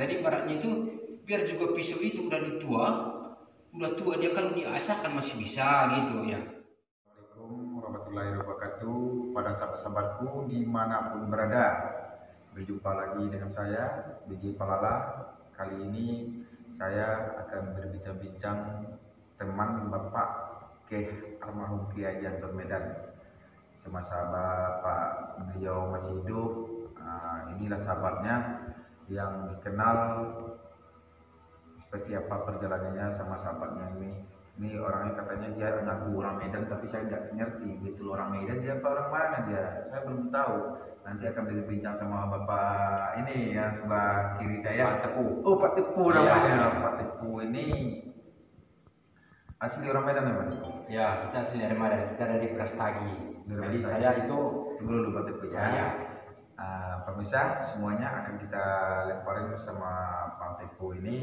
jadi ibaratnya itu biar juga pisau itu udah tua dia kalau diasah kan masih bisa gitu ya. Assalamualaikum warahmatullahi wabarakatuh. Pada sahabat-sahabatku dimanapun berada, berjumpa lagi dengan saya BJ Palala. Kali ini saya akan berbincang-bincang teman Bapak Keh almarhum Kiai Haji Anton Medan. Semasa Bapak beliau masih hidup, inilah sahabatnya yang dikenal seperti apa perjalanannya sama sahabatnya ini. Ini orangnya katanya dia ngaku orang Medan, tapi saya nggak ngerti betul orang Medan dia apa orang mana dia. Saya belum tahu. Nanti akan berbincang sama bapak ini ya sebelah kiri saya. Pak Tepu. Oh, Pak Tepu namanya. Iya. Pak Tepu ini asli orang Medan ya Pak? Ya, kita asli dari Medan, kita dari Brastagi. Dari Jadi Brastagi. saya itu Tunggu dulu Pak Tepu ya. ya. Pemirsa semuanya akan kita lemparin sama Bang Tepu ini.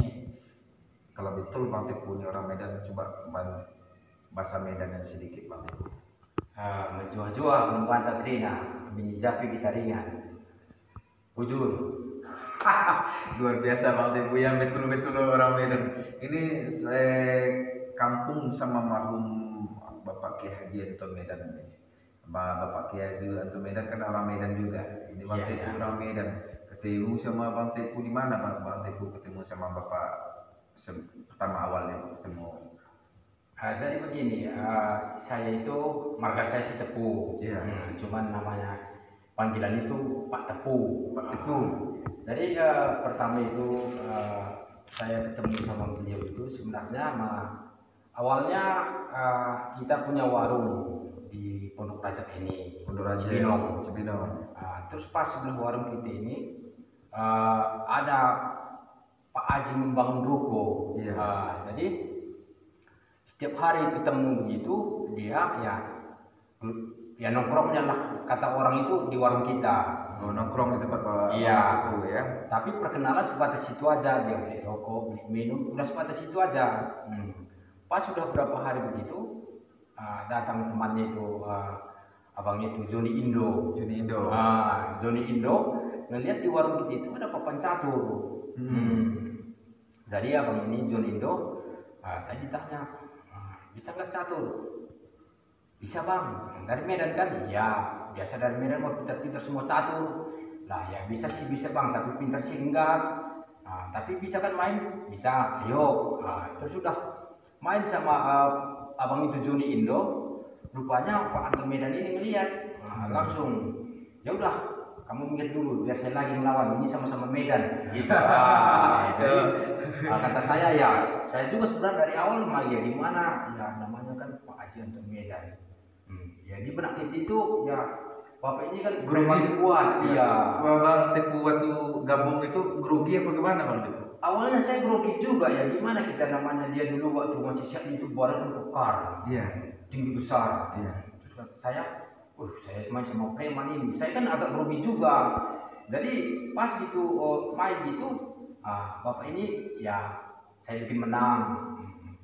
Kalau betul Bang Tepu ini orang Medan, coba bahasa Medan sedikit Bang Tepu. Menjua-jua membantah krina, menyijapi kita ringan. Bujur. Luar biasa Bang Tepu yang betul-betul orang Medan. Ini kampung sama marhum Bapak Kiai Haji Anton Medan ini. Bapak Kiai Haji Anton Medan kan orang Medan juga. Ini Bang Tepu orang Medan. Ketemu sama Bang Tepu di mana Bang Tepu ketemu sama Bapak pertama awalnya ketemu? Jadi begini, saya itu marga saya si Tepu. Iya. Cuman namanya panggilan itu Pak Tepu. Pak Tepu. Jadi pertama itu saya ketemu sama beliau itu sebenarnya awalnya kita punya warung di Pondok Rajak ini. Pondok Rajak Cibinong. Terus pas sebelah warung kita ini ada Pak Haji membangun ruko. Iya. Jadi setiap hari ketemu begitu dia ya nongkrongnya lah kata orang itu di warung kita. Oh, nongkrong di tempat Pak Iya. Tepu ya. Tapi perkenalan sebatas itu aja, dia beli rokok, beli minum, udah sebatas itu aja. Pas sudah berapa hari begitu datang temannya itu abang itu Joni Indo. Joni Indo ngelihat di warung kita itu ada papan catur. Jadi abang ini Joni Indo, saya ditanya, bisa nggak catur? Bisa bang, dari Medan kan? Iya, biasa dari Medan mau pintar-pintar semua catur. Lah ya bisa sih bisa bang, tapi pintar sih enggak. Tapi bisa kan main? Bisa, ayo. Terus sudah main sama abang itu Joni Indo. Rupanya Pak Anton Medan ini melihat, langsung ya udah kamu minggir dulu biar saya lagi melawan, ini sama-sama Medan gitu. Jadi kata saya ya, saya juga sebenarnya dari awal ya gimana ya namanya kan Pak Haji Anton Medan. Ya di benak itu ya bapak ini kan grogi kuat. Iya. Bang Tepu waktu gabung itu grogi apa gimana Bang Tepu? Awalnya saya grogi juga ya, gimana kita namanya dia dulu waktu masih syah itu badan kan kekar. Iya. Tinggi besar. Iya. Terus kata saya main sama preman ini. Saya kan agak grogi juga. Jadi pas gitu main gitu, bapak ini ya saya bikin menang.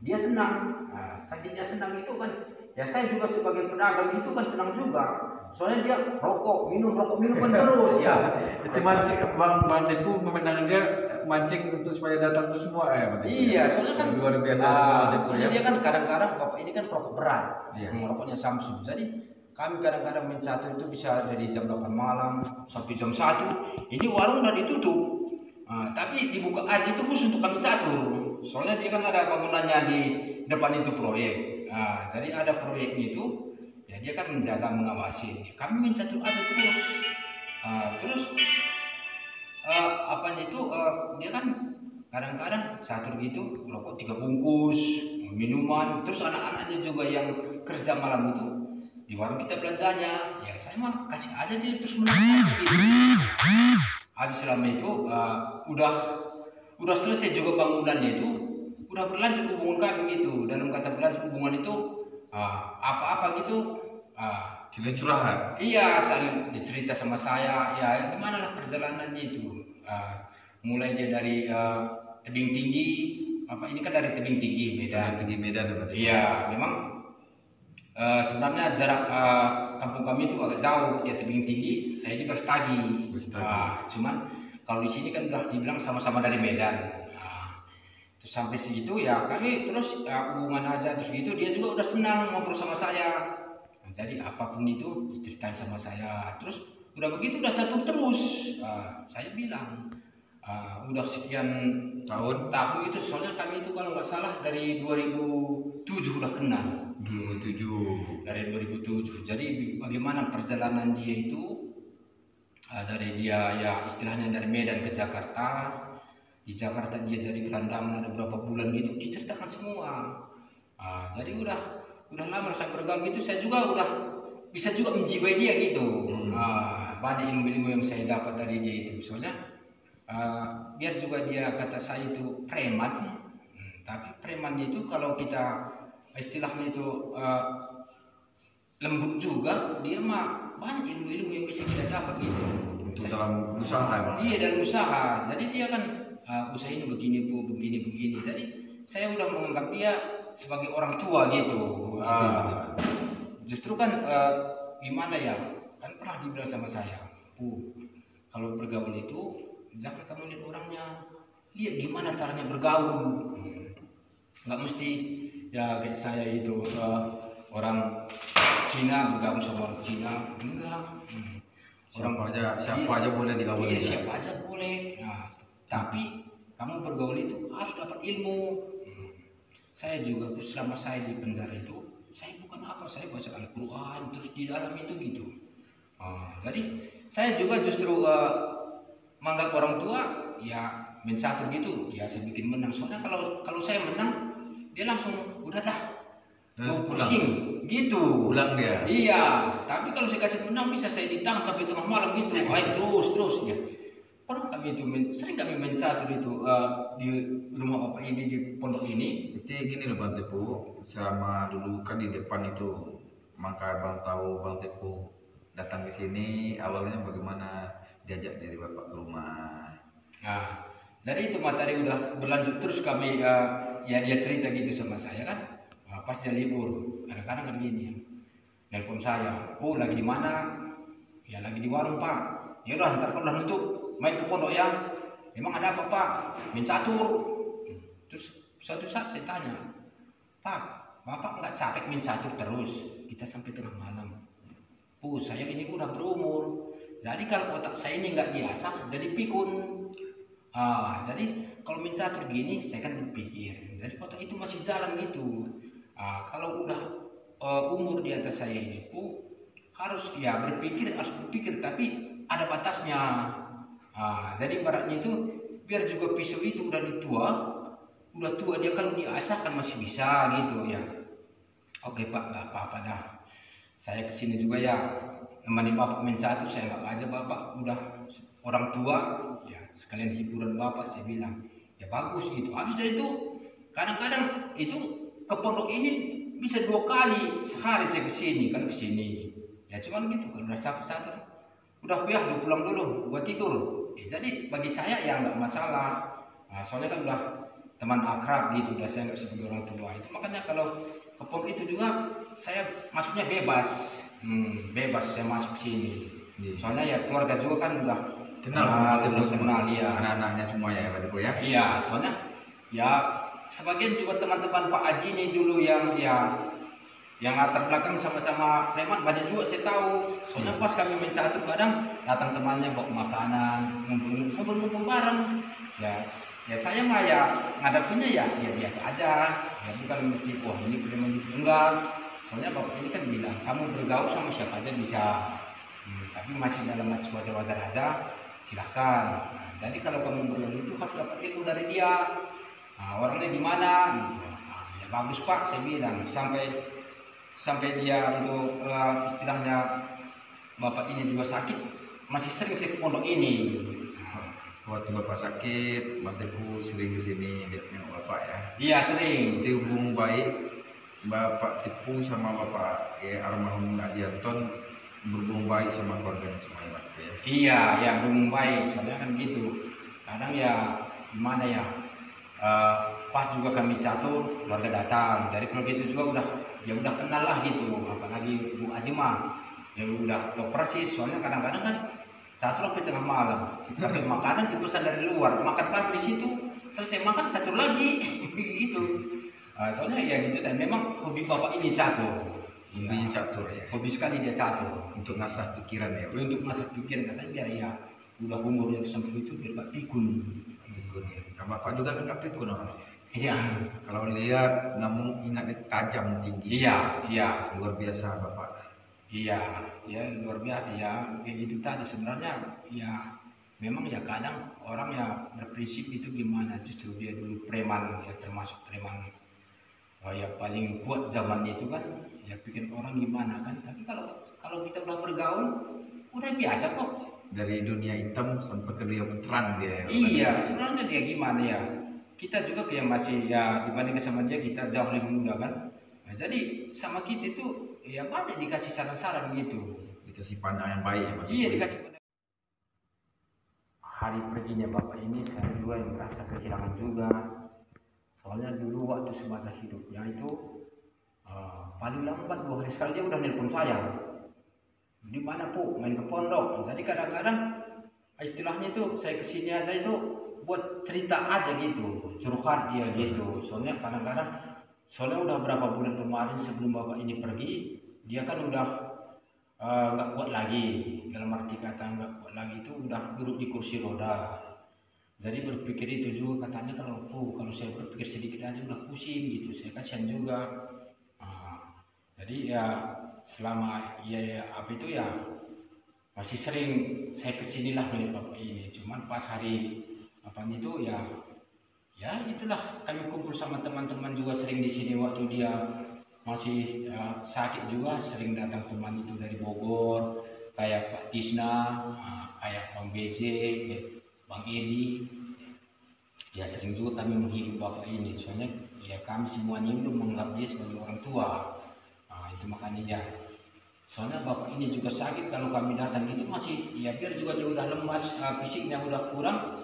Dia senang. Saking dia senang itu kan, ya saya juga sebagai pedagang itu kan senang juga. Soalnya dia rokok minum kan terus ya. Itu mancing Bang Tepu memenangkan dia mancing untuk supaya datang itu semua ya. Iya, soalnya kan luar biasa. soalnya dia kan kadang-kadang bapak ini kan perokok berat. Iya. Rokoknya Samsung. Jadi kami kadang-kadang main catur itu bisa dari jam 8 malam sampai jam 1. Ini warung udah ditutup. Tapi dibuka aja itu khusus untuk kami catur. Soalnya dia kan ada bangunannya di depan itu proyek. Jadi ada proyeknya itu, ya dia kan menjaga mengawasi. Kami main catur aja terus. Terus apanya itu dia kan kadang-kadang catur gitu, rokok 3 bungkus, minuman, terus anak-anaknya juga yang kerja malam itu di warung kita belanjanya, ya saya mah kasih aja dia terus menang gitu. Habis selama itu udah selesai juga bangunannya itu, udah berlanjut hubungan kami gitu. Dalam kata berlanjut hubungan itu apa-apa gitu curhat. Iya, saling dicerita sama saya, ya gimana lah perjalanannya itu. Mulai dia dari tebing tinggi, ini kan dari tebing tinggi Medan. Iya, memang sebenarnya jarak kampung kami itu agak jauh, dia tebing tinggi, saya di Brastagi. Cuman Kalau di sini kan udah dibilang sama-sama dari Medan. Nah, terus sampai situ ya kami terus ya, hubungan aja terus gitu dia juga udah senang ngobrol sama saya. Nah, jadi apapun itu diceritain sama saya. Terus udah begitu udah catur terus. Saya bilang udah sekian tahun itu soalnya kami itu kalau nggak salah dari 2007 udah kenal. 2007. Dari 2007. Jadi bagaimana perjalanan dia itu dari dia ya istilahnya dari Medan ke Jakarta. Di Jakarta dia jadi gelandangan ada berapa bulan gitu diceritakan semua. Jadi udah lama saya bergaul gitu saya juga udah bisa juga menjiwai dia gitu. Banyak ilmu-ilmu yang saya dapat dari dia itu soalnya biar juga dia kata saya itu preman, tapi preman itu kalau kita istilahnya itu lembut juga dia mah banyak ilmu-ilmu yang bisa kita dapat gitu. Untuk dalam usaha ya Bang? Iya dalam usaha. Jadi dia kan usaha ini begini bu, begini. Jadi saya udah menganggap dia sebagai orang tua gitu. Justru kan gimana ya? Kan pernah dibilang sama saya, kalau bergaul itu jangan kamu lihat orangnya, lihat gimana caranya bergaul. Nggak mesti ya kayak saya itu orang Cina bergaul sama orang Cina, enggak. Siapa aja boleh digaul. Iya, siapa aja boleh. Nah, tapi kamu bergaul itu harus dapat ilmu. Saya juga selama saya di penjara itu, saya bukan apa, saya baca Al-Quran terus di dalam itu gitu. Jadi saya juga justru menganggap orang tua ya main catur gitu, ya saya bikin menang. Soalnya kalau saya menang, dia langsung udah dah pusing gitu. Pulang dia. Iya, tapi kalau saya kasih menang bisa saya ditahan sampai tengah malam gitu. Ayo terus ya. Pernah kami itu sering kami main catur itu di rumah bapak ini di pondok ini. Jadi gini loh Bang Tepu, sama dulu kan di depan itu, maka Bang tahu Bang Tepu datang ke sini awalnya bagaimana diajak dari bapak ke rumah. Nah, dari itu materi udah berlanjut terus kami ya dia cerita gitu sama saya kan. Pas dia libur, kadang-kadang kan gini, nelpon saya, lagi di mana? Ya lagi di warung Pak. Ya udah ntar kalau udah nutup main ke pondok ya. Emang ada apa Pak? Main catur. Terus suatu saat saya tanya, Pak, Bapak nggak capek main catur terus? Kita sampai tengah malam. Saya ini udah berumur. Jadi kalau otak saya ini nggak diasah, jadi pikun. Jadi kalau main catur gini, saya kan berpikir. Jadi otak itu masih jalan gitu. Kalau udah umur di atas saya ini, harus berpikir, tapi ada batasnya. Jadi ibaratnya itu biar juga pisau itu udah tua dia kalau diasah kan masih bisa gitu ya. Oke Pak, nggak apa-apa dah. Saya kesini juga ya nemani bapak main catur, saya nggak aja bapak udah orang tua ya sekalian hiburan bapak, saya bilang ya bagus gitu. Habis dari itu kadang-kadang itu ke pondok ini bisa 2 kali sehari saya kesini ya cuman gitu kalau udah capek catur udah lu pulang dulu gua tidur. Jadi bagi saya ya nggak masalah. Soalnya kan udah teman akrab gitu, udah saya nggak sebagai orang tua itu. Makanya kalau ke pondok itu juga saya masuknya bebas, saya masuk sini. Soalnya ya keluarga juga kan udah kenal ya, anak-anaknya semua ya Pak Depo ya. Iya, soalnya ya sebagian juga teman-teman Pak Haji ini dulu yang latar belakang sama-sama preman banyak juga saya tahu. Soalnya pas kami main catur kadang datang temannya bawa makanan, ngumpul bareng. Ya saya mah ya ngadapinnya ya biasa aja. Ya bukan mesti ini preman gitu, enggak. Soalnya bapak ini kan bilang kamu bergaul sama siapa aja bisa. Tapi masih dalam batas wajar-wajar aja, silahkan. Jadi kalau kamu bergaul itu harus dapat ilmu dari dia. Orangnya di mana gitu. Ya bagus Pak, saya bilang sampai dia itu istilahnya bapak ini juga sakit, masih sering saya ke pondok ini. Waktu bapak sakit, Bang Tepu sering kesini lihatnya bapak ya. Iya sering. Itu hubungan baik Bapak Tepu sama Bapak almarhum Adi Anton berhubung baik sama keluarga semuanya Pak ya. Iya, ya berhubung baik. Soalnya kan gitu. Kadang ya gimana ya? Pas juga kami catur, keluarga datang. Jadi kalau gitu juga udah kenal lah gitu. Apalagi Bu Haji mah ya udah tahu persis. Soalnya kadang-kadang kan catur sampai tengah malam, sampai makanan dipesan dari luar, makan pagi di situ, selesai makan catur lagi, gitu. Soalnya ya gitu, dan memang hobi bapak ini catur. Hobinya catur ya. Hobi sekali dia catur. Untuk ngasah pikiran ya. Untuk masa pikiran katanya biar ya udah umurnya sampai itu biar gak pikun. Pikun ya. Nah, bapak juga kan gak pikun orang. Iya. Kalau lihat ngomong ingatnya tajam tinggi. Iya. Luar biasa bapak. Iya, ya luar biasa ya. Kayak gitu tadi sebenarnya ya memang ya kadang orang ya berprinsip itu gimana, justru dia dulu preman ya, termasuk preman ya paling kuat zaman itu kan, ya bikin orang gimana kan. Tapi kalau kita udah bergaul udah biasa kok. Dari dunia hitam sampai ke dunia terang dia. Iya, sebenarnya dia gimana ya, kita juga kayak masih ya dibandingkan sama dia kita jauh lebih muda kan. Nah, jadi sama kita itu ya banyak dikasih saran-saran gitu, Dikasih pandangan yang baik ya Pak. iya dikasih. Hari perginya bapak ini saya juga yang merasa kehilangan juga, soalnya dulu waktu semasa hidupnya itu paling lambat 2 hari sekali dia udah nelpon saya, di mana Bu, main ke pondok. Jadi kadang-kadang istilahnya itu saya kesini aja itu buat cerita aja gitu, curhat dia gitu. Soalnya kadang-kadang udah berapa bulan kemarin sebelum bapak ini pergi, dia kan udah nggak kuat lagi, dalam arti kata nggak kuat lagi itu udah duduk di kursi roda. Jadi berpikir itu juga katanya kalau saya berpikir sedikit aja udah pusing gitu, saya kasihan juga. Jadi ya selama ya apa itu ya masih sering saya kesinilah melihat bapak ini. Cuman pas hari apa itu ya itulah kami kumpul sama teman-teman juga sering di sini waktu dia masih sakit juga sering datang teman itu dari Bogor kayak Pak Tisna, kayak Bang BJ, Bang Edi. Ya sering juga kami menghibur bapak ini, soalnya ya kami semuanya itu menganggap dia sebagai orang tua. Itu makanya ya. Soalnya bapak ini juga sakit, kalau kami datang itu masih ya biar juga dia udah lemas, fisiknya udah kurang.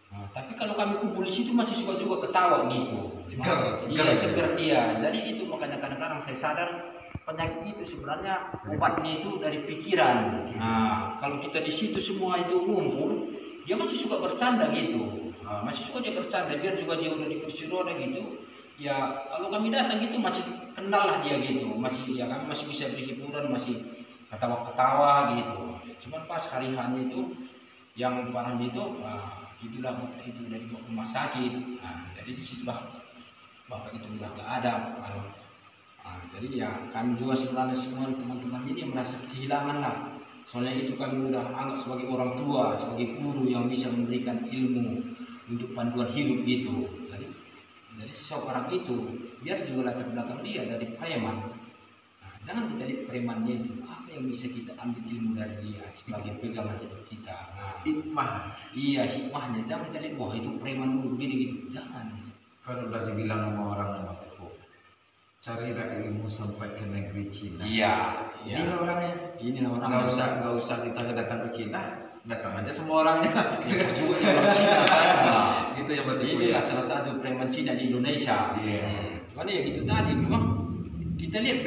Tapi kalau kami kumpul di situ masih suka juga ketawa gitu. Seger dia. Jadi itu makanya kadang-kadang saya sadar penyakit itu sebenarnya obatnya itu dari pikiran. Kalau kita di situ semua itu ngumpul, dia masih suka bercanda gitu. Masih suka dia bercanda biar juga dia udah di kursi roda gitu. Ya kalau kami datang gitu masih kenal lah dia gitu. Masih ya kami masih bisa berhiburan, masih ketawa-ketawa gitu. Cuman pas hari hari itu yang parahnya itu itulah bapak itu dari rumah sakit. Jadi disitulah bapak itu udah gak ada. Jadi ya kami juga sebenarnya semua teman-teman ini merasa kehilangan lah. Soalnya itu kami udah anggap sebagai orang tua, sebagai guru yang bisa memberikan ilmu untuk panduan hidup gitu. Jadi seseorang itu biar juga latar belakang dia dari preman. Jangan kita lihat premannya itu apa yang bisa kita ambil ilmu dari dia sebagai pegangan hidup kita. Hikmah. Iya hikmahnya, jangan kita lihat wah itu preman dulu begini gitu, jangan. Kalau udah dibilang sama orang carilah ilmu sampai ke negeri Cina. Iya. Ini orangnya. Nggak usah kita datang ke Cina, datang aja semua orangnya. Juga orang Cina kan. Gitu ya berarti. Ini salah satu preman Cina di Indonesia. Iya. Cuman ya gitu tadi memang kita lihat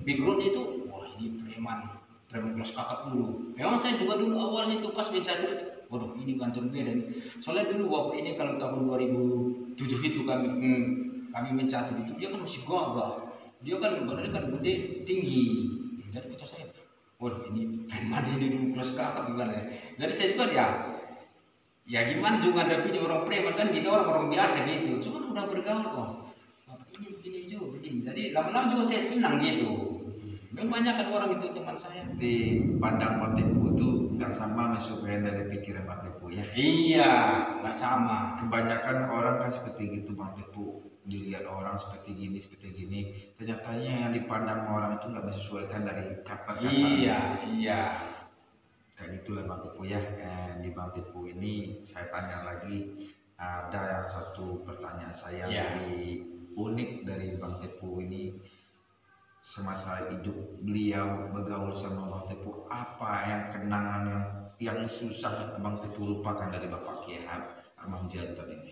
background itu, wah ini preman kelas kakak dulu. Memang saya juga dulu awalnya itu pas mencatat, waduh ini kantor beda nih. Soalnya dulu waktu ini kalau tahun 2007 itu kami mencatat itu dia kan masih gagah. Dia kan badannya kan gede, tinggi. Jadi kata saya, waduh ini preman ini dulu kelas kakak gimana ya. Jadi saya juga ya gimana juga ngadepin orang preman kan gitu, orang biasa gitu. Cuman udah bergaul kok. Ini begini juga begini. Jadi lama-lama juga saya senang gitu. Memang banyak kan orang itu teman saya. Di pandang Bang Tepu itu nggak sama masukan dari pikiran Bang Tepu ya. Iya, nggak sama. Kebanyakan orang kan seperti gitu Bang Tepu. Dilihat orang seperti gini, ternyatanya yang dipandang orang itu nggak menyesuaikan dari kata-kata. Iya. Kayak gitulah Bang Tepu ya. Di Bang Tepu ini saya tanya lagi, ada satu pertanyaan saya lebih unik dari Bang Tepu ini. Semasa hidup beliau bergaul sama Bang Tepu, apa yang kenangan yang susah Bang Tepu lupakan dari Bapak Kiai Ahmad Janton ini?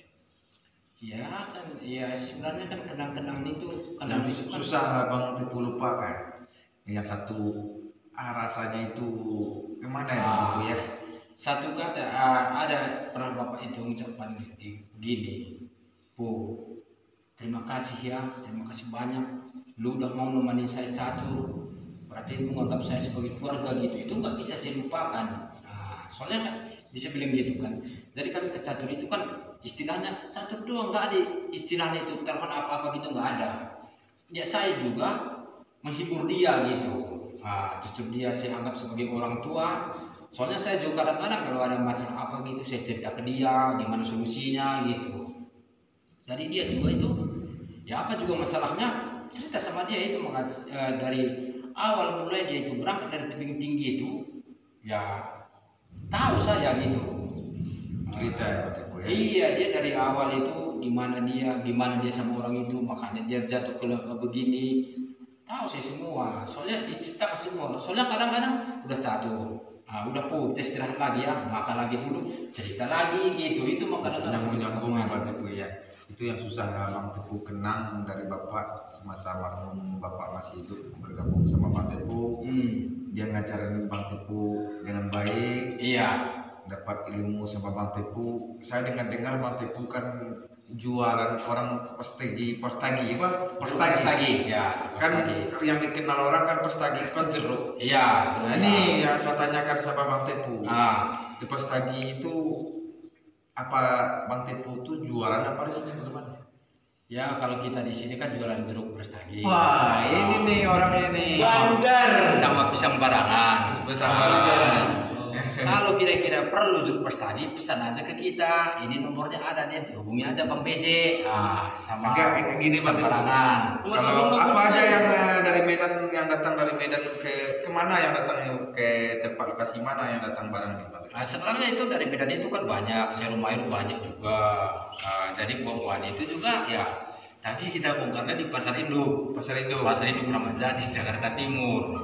Ya kan, ya sebenarnya kan kenang-kenang itu kan Yang susah Bang Tepu lupakan. Yang satu rasanya itu gimana ya Bang Tepu ya? satu kata ada pernah bapak itu ucapan gini, Bu, terima kasih ya, terima kasih banyak, lu udah mau nemenin saya catur, berarti lu menganggap saya sebagai keluarga gitu, itu nggak bisa saya lupakan. Nah, soalnya kan bisa bilang gitu kan, jadi kan ke catur itu kan istilahnya catur doang, nggak ada istilahnya itu telepon apa-apa gitu, nggak ada. Ya saya juga menghibur dia gitu. Nah, justru dia saya anggap sebagai orang tua. Soalnya saya juga kadang-kadang kalau ada masalah apa gitu saya cerita ke dia gimana solusinya gitu. Jadi dia juga itu ya apa juga masalahnya cerita sama dia itu dari awal mulai dia itu berangkat dari tebing tinggi itu ya tahu saya gitu. Cerita ya Pak Teguh ya. Iya, dia dari awal itu gimana dia sama orang itu, makanya dia jatuh ke begini. Tahu saya semua, soalnya diceritakan semua. Soalnya kadang-kadang udah catur, udah kita istirahat lagi ya, makan lagi dulu, cerita lagi gitu. Itu kadang-kadang Nyambung ya Pak Teguh ya. Itu yang susah Bang Teguh kenang dari Bapak semasa almarhum Bapak masih hidup bergabung sama Bang Teguh. Dia ngajarin Bang Teguh dengan baik. Iya. Dapat ilmu sama Bang Teguh. Saya dengar Bang Teguh kan jualan orang postagi apa? Postagi. Ya, Kan yang dikenal orang kan postagi kan jeruk. Iya. Nah, ini yang saya tanyakan sama Bang Teguh. Di postagi itu apa Bang Teguh tuh jualan apa di sini bagaimana? Ya kalau kita di sini kan jualan jeruk prestagi. Wah, ini nih orangnya nih. Bandar sama pisang barangan. Pisang barangan. Kalau kira-kira perlu jeruk prestagi, pesan aja ke kita. Ini nomornya ada nih, hubungi aja Bang PJ. Sama gini Bang Teguh. Kalau apa aja yang dari Medan yang datang dari Medan ke mana yang datang ke tempat lokasi mana yang datang barang ini Bang? Sebenarnya itu dari Medan itu kan banyak, Serum Air banyak juga. Jadi buah-buahan itu juga ya. Tadi kita bongkarnya di Pasar Induk. Pasar Induk Kramat Jati, Jakarta Timur.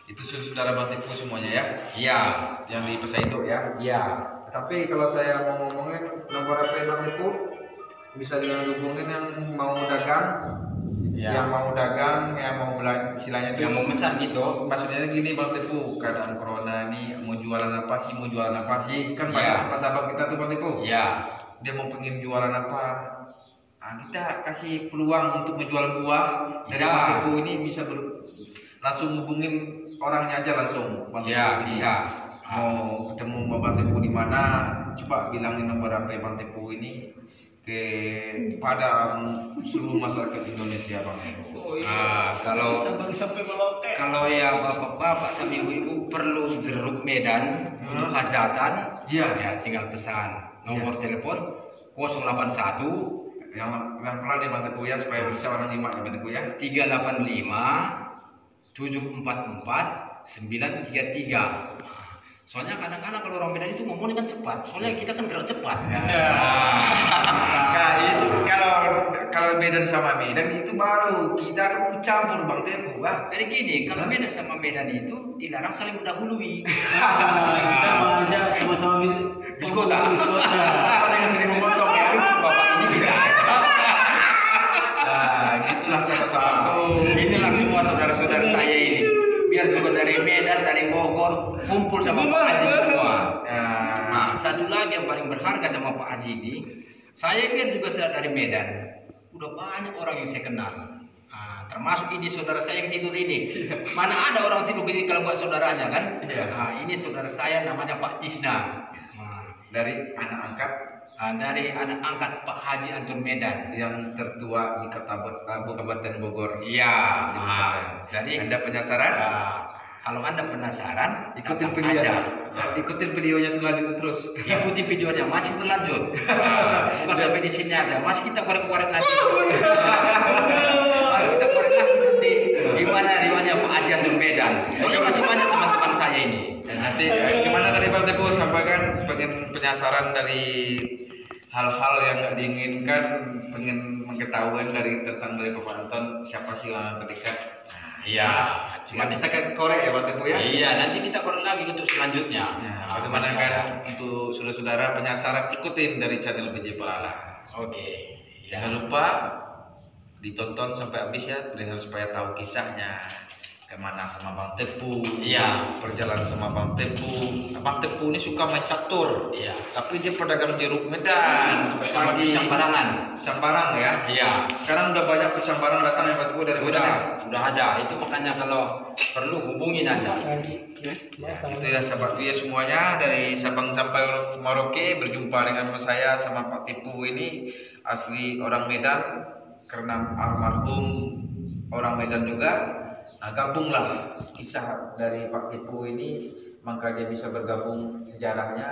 Itu saudara Bang Teguh semuanya ya? Iya. Yang di Pasar Induk ya? Iya. Tapi kalau saya mau ngomongin nomor HP Bang Teguh bisa dihubungin yang mau dagang. Ya. Yang mau dagang, yang mau belanja, istilahnya itu yang mau pesan gitu. Maksudnya gini Bang Teguh, keadaan corona ini mau jualan apa sih? Kan banyak sahabat-sahabat kita tuh Bang Teguh. Iya. Dia mau pengen jualan apa? Kita kasih peluang untuk menjual buah. Dari Bang Teguh ini bisa langsung hubungin orangnya aja langsung. Bang Teguh bisa. Mau ketemu Bang Teguh di mana? Coba bilangin nomor HP Bang Teguh ini kepada seluruh masyarakat Indonesia Bang Teguh. Kalau ya bapak-bapak sama ibu-ibu perlu jeruk Medan untuk hajatan, ya tinggal pesan nomor telepon 081 yang pelan ya Bang Teguh ya supaya bisa orang nyimak ya Bang Teguh ya. 385 744 933. Soalnya kadang-kadang kalau orang Medan itu ngomongnya kan cepat. Soalnya kita kan gerak cepat. Nah, itu kalau Medan sama Medan itu baru kita kan campur Bang Teguh, Bang. Jadi gini, kalau Medan sama Medan itu dilarang saling mendahului. Sama aja sama-sama biskota. Apa yang sering memotong ya? Bapak ini bisa aja. Gitulah saudara-saudaraku. Inilah semua saudara-saudara saya ini. Biar juga dari Medan, dari Bogor, kumpul sama Pak Haji semua. Nah, satu lagi yang paling berharga sama Pak Haji ini, saya lihat juga dari Medan, udah banyak orang yang saya kenal. Termasuk ini saudara saya yang tidur ini. Mana ada orang tidur ini kalau nggak saudaranya kan? Ini saudara saya namanya Pak Tisna. Dari anak angkat Pak Haji Anton Medan yang tertua di Kabupaten Bogor. Iya. Jadi Anda penasaran? Kalau Anda penasaran, ikutin videonya. Ikutin videonya selanjutnya terus. Ikuti videonya masih berlanjut. Bukan sampai di sini aja, masih kita korek-korek nanti. Masih kita korek lagi nanti. Gimana riwayatnya Pak Haji Anton Medan? Soalnya masih banyak teman-teman saya ini. Dan nanti gimana tadi Bang Teguh sampaikan pengen penasaran dari hal-hal yang nggak diinginkan, pengen mengetahui tentang Bapak Anton siapa sih orang terdekat. Iya, cuma kita kan korek ya Bang Teguh ya. Iya, nanti kita korek lagi untuk selanjutnya. Bagaimana kan untuk saudara-saudara penasaran, ikutin dari channel PJ Palala. Oke. Jangan lupa ditonton sampai habis ya, dengan supaya tahu kisahnya. kemana sama Bang Tepu, Iya. perjalanan sama Bang Tepu. Bang Tepu ini suka main catur, Iya. tapi dia pedagang jeruk Medan, Bersama pagi pisang barangan. pisang barang ya. Iya. Sekarang udah banyak pisang barang datang ya Bang Tepu dari Medan. Ya? Udah ada. Itu makanya kalau perlu hubungin aja. Itu ya sahabat Buya semuanya dari Sabang sampai Merauke, berjumpa dengan saya sama Pak Tepu ini asli orang Medan karena almarhum orang Medan juga. Nah, gabunglah kisah dari Pak Tepu ini, maka dia bisa bergabung sejarahnya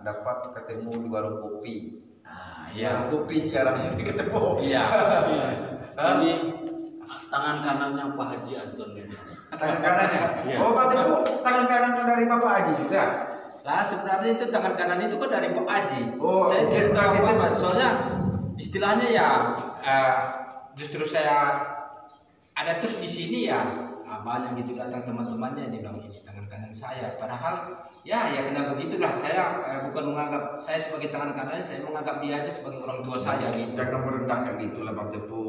dapat ketemu di warung kopi. Nah, Warung kopi sejarahnya ketemu. Iya. Hah? Ini tangan kanannya Pak Haji Anton ini. Tangan kanannya. Iya. Oh, Pak Tepu tangan kanan dari Bapak Haji juga. Lah sebenarnya itu tangan kanan itu kan dari Pak Haji. Oh, saya oke, tidak tahu berarti itu- apa, soalnya istilahnya ya justru saya ada terus di sini ya banyak gitu datang teman-temannya dia bilang ini tangan kanan saya. Padahal ya kenal begitulah saya bukan menganggap saya sebagai tangan kanan, saya menganggap dia aja sebagai orang tua saya gitu. Jangan merendahkan itulah Bang Tepu.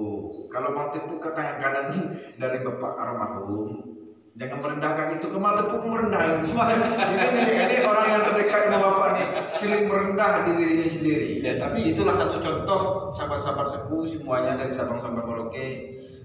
Kalau Bang Tepu ke tangan kanan dari Bapak almarhum, jangan merendahkan itu. Ke Bang Tepu merendah. Cuma ini orang yang terdekat dengan Bapak nih, sering merendah di dirinya sendiri. Ya, tapi Itulah satu contoh sahabat-sahabat sepuh semuanya dari Sabang sampai Merauke.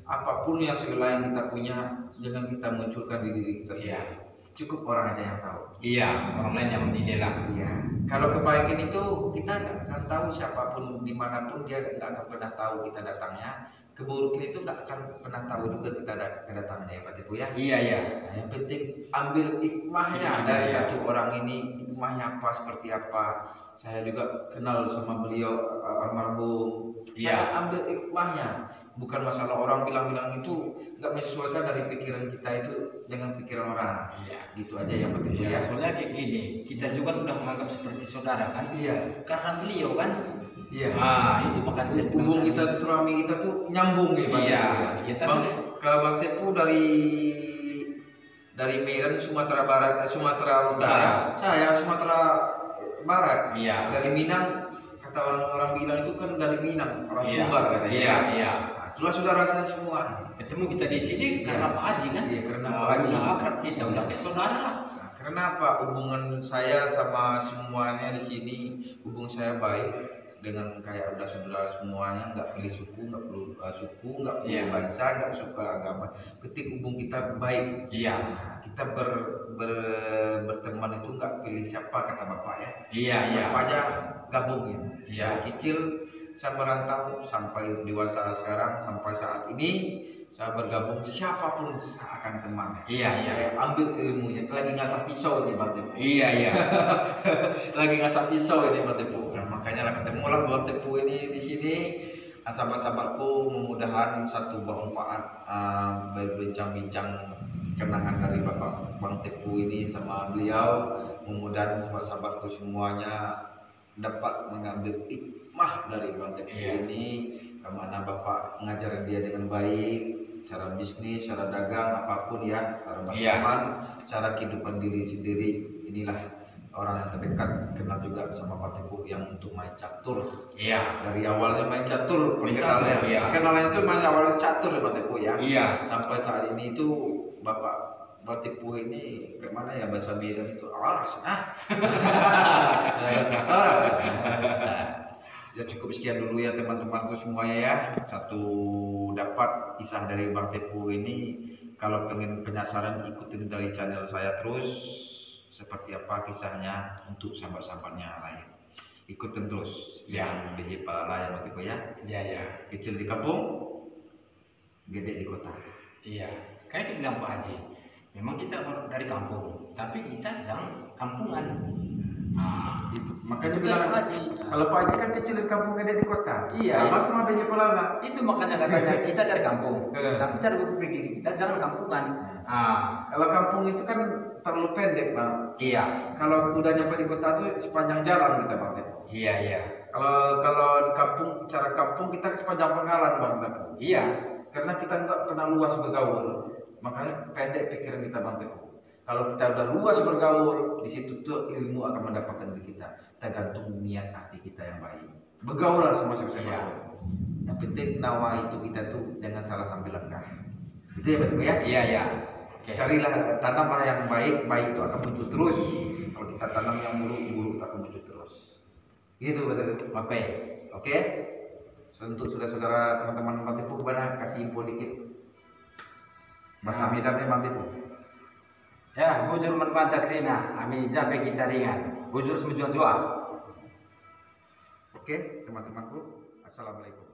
Apapun yang segala yang kita punya, jangan kita munculkan di diri kita Iya. sendiri. Cukup orang aja yang tahu. iya, orang lain yang menilai lah. Iya, kalau kebaikan itu kita nggak akan tahu siapapun dimanapun dia nggak akan pernah tahu kita datangnya. Keburukan itu nggak akan pernah tahu juga kita kedatangannya ya Pak Tepu ya. Iya. Nah, yang penting ambil hikmahnya dari Iya. satu orang ini, hikmahnya apa seperti apa. Saya juga kenal sama beliau almarhum. Iya. Saya ambil hikmahnya. Bukan masalah orang bilang-bilang itu nggak menyesuaikan dari pikiran kita itu dengan pikiran orang. Iya. Gitu aja ya Pak Tepu Ya, ya. soalnya kayak gini, kita juga udah menganggap seperti saudara kan? Iya. Karena beliau kan, Iya. itu makanya saya bilang Hubung tadi. kita tuh suami kita tuh nyambung ya Bang. Iya, Ya. kita Bang, boleh. kalau Bang Tepu dari Medan Sumatera Barat, Sumatera Utara, saya Sumatera Barat. Iya. Dari Minang, kata orang-orang Minang itu kan dari Minang, orang Iya. Sumbar katanya. Iya. Nah, itulah saudara saya semua. Ketemu kita di sini karena Iya. Pak Haji kan? Iya, karena Nah, Pak Haji. udah akrab kita, udah kayak saudara lah. Nah, karena apa? Hubungan saya sama semuanya di sini, hubung saya baik dengan kayak udah saudara semuanya, nggak pilih suku, nggak perlu nggak pilih Iya. bangsa, nggak suka agama. Penting hubung kita baik. Iya. Nah, kita berteman itu nggak pilih siapa kata bapak ya. Iya. Siapa aja gabungin. Iya. Dari kecil saya merantau sampai dewasa sekarang sampai saat ini saya bergabung siapapun saya akan teman. Iya. Saya ambil ilmunya. Lagi ngasah pisau ini Bang Tepu. Iya. Lagi ngasah pisau ini Bang Tepu. Nah, makanya lah ketemu lah Bang Tepu ini di sini. Nah, sahabat-sahabatku mudah-mudahan satu bermanfaat berbincang-bincang kenangan dari Bapak Bang Tepu ini sama beliau. Mudah-mudahan sahabat-sahabatku semuanya dapat mengambil hikmah dari Bang Tepu Iya. ini, kemana Bapak mengajar dia dengan baik, cara bisnis, cara dagang, apapun ya, cara Iya. berteman, cara kehidupan diri sendiri. Inilah orang yang terdekat, kenal juga sama Pak Tepu yang untuk main catur. Iya. Dari awalnya main catur, Main perkenalannya. catur, iya. Perkenalannya itu main awalnya catur ya Pak Tepu ya. Iya. Sampai saat ini itu Bapak Tepu ini kemana ya bahasa Medan itu aras, aras. Ya cukup sekian dulu ya teman-temanku semuanya ya. Satu dapat kisah dari Bang Tepu ini. Kalau pengen penasaran ikutin dari channel saya terus seperti apa kisahnya untuk sahabat-sahabatnya lain. Ikutin terus Ya. yang BJ Pala ya Bang Tepu ya. Iya. Kecil di kampung, gede di kota. Iya. Kayak dibilang Pak Haji, memang kita dari kampung, tapi kita jangan kampungan. Makanya Itu bilang Pak Haji. kalau Pak Haji kan kecil di kampung, gede di kota. Iya. Sama BJ Pala. Itu makanya katanya kita dari kampung, Eh. tapi cara berpikir kita jangan kampungan. Kalau kampung itu kan terlalu pendek Bang. Iya. Kalau udah nyampe di kota tuh sepanjang jalan kita Bang Tepu. Iya. Kalau di kampung, cara kampung kita sepanjang penggalan Bang Tepu. Iya. Karena kita nggak pernah luas bergaul, makanya pendek pikiran kita Bang Tepu. Kalau kita udah luas bergaul, di situ tuh ilmu akan mendapatkan di kita. Tergantung niat hati kita yang baik. Bergaul lah sama siapa. Iya. Yang penting nawa itu kita tuh jangan salah ambil langkah. Itu ya Bang Tepu ya. Iya. Oke. Carilah tanamlah yang baik, baik itu akan muncul terus. Kalau kita tanam yang buruk, buruk itu akan muncul terus. Gitu betul. Oke. Oke. So, untuk saudara-saudara teman-teman Mantipu gimana kasih info dikit. Bahasa Medannya Mantipu. Ya, bujur menpanta krina, ami jabe kita ringan. Bujur semujua-jua. Oke, teman-temanku. Assalamualaikum.